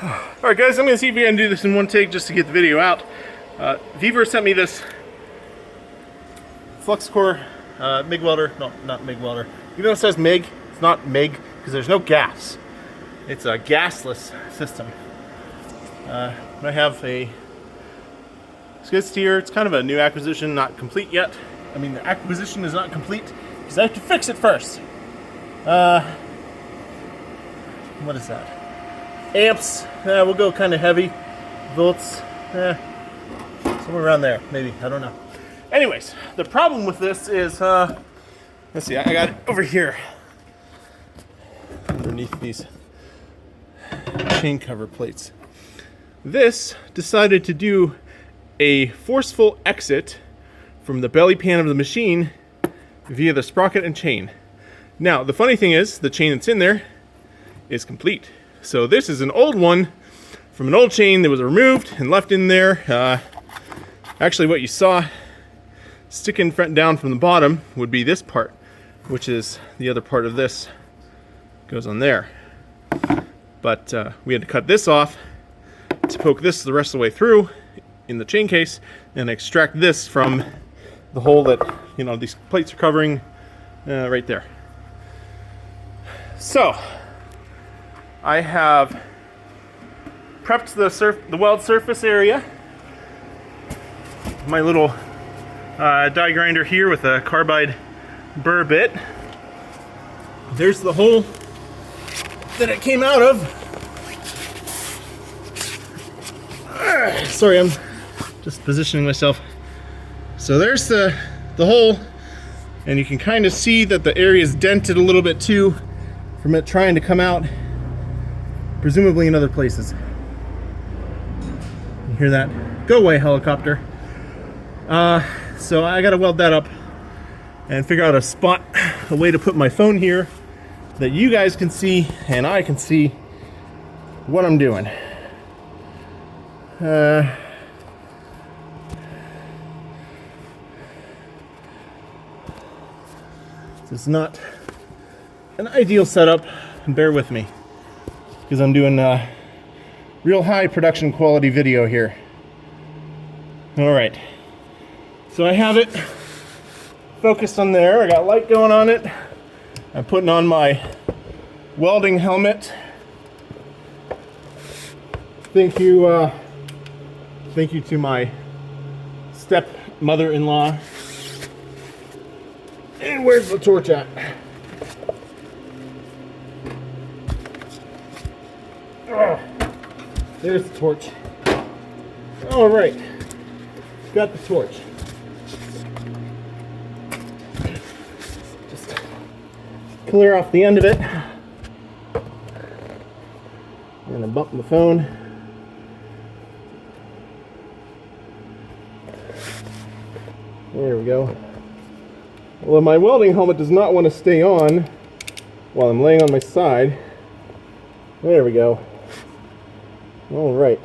Alright guys, I'm going to see if we can do this in one take just to get the video out. Vevor sent me this Flux core MIG welder. No, not MIG welder. Even though it says MIG, it's not MIG because there's no gas. It's a gasless system. I have a skid steer. It's kind of a new acquisition, not complete yet. I mean, the acquisition is not complete because I have to fix it first. What is that? Amps. We'll go kind of heavy. Volts. Somewhere around there, maybe. I don't know. Anyways, the problem with this is, let's see, I got it over here underneath these chain cover plates. This decided to do a forceful exit from the belly pan of the machine via the sprocket and chain. Now, the funny thing is, the chain that's in there is complete. So this is an old one from an old chain that was removed and left in there. Actually, what you saw sticking front down from the bottom would be this part, which is the other part of this goes on there. But we had to cut this off to poke this the rest of the way through in the chain case and extract this from the hole that, you know, these plates are covering right there. So I have prepped the weld surface area. My little die grinder here with a carbide burr bit. There's the hole that it came out of. Sorry, I'm just positioning myself. So there's the hole, and you can kind of see that the area is dented a little bit too from it trying to come out, presumably in other places. You hear that? Go away, helicopter. So I gotta weld that up and figure out a way to put my phone here that you guys can see and I can see what I'm doing. This is not an ideal setup, bear with me, because I'm doing real high production quality video here. Alright, so I have it focused on there. I got light going on it. I'm putting on my welding helmet. Thank you to my stepmother-in-law. And where's the torch at? Oh, there's the torch. All right, got the torch. Just clear off the end of it. I'm gonna bump the phone. There we go. Well, my welding helmet does not want to stay on while I'm laying on my side. There we go. All right.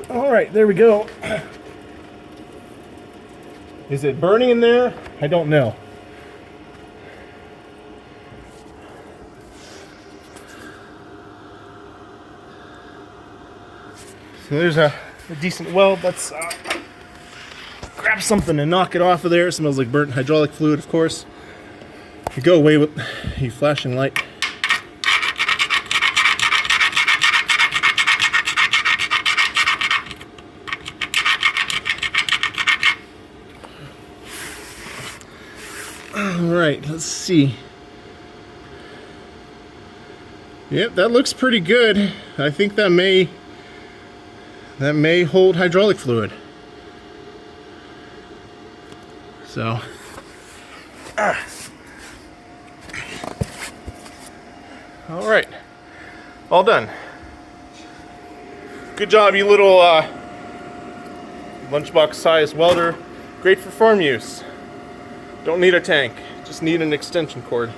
All right, there we go. Is it burning in there? I don't know. So there's a decent weld. Let's grab something and knock it off of there. It smells like burnt hydraulic fluid, of course. You go away with a flashing light. Alright, let's see. Yep, that looks pretty good. I think that may hold hydraulic fluid. So, all right, all done. Good job, you little lunchbox size welder. Great for farm use. Don't need a tank, just need an extension cord.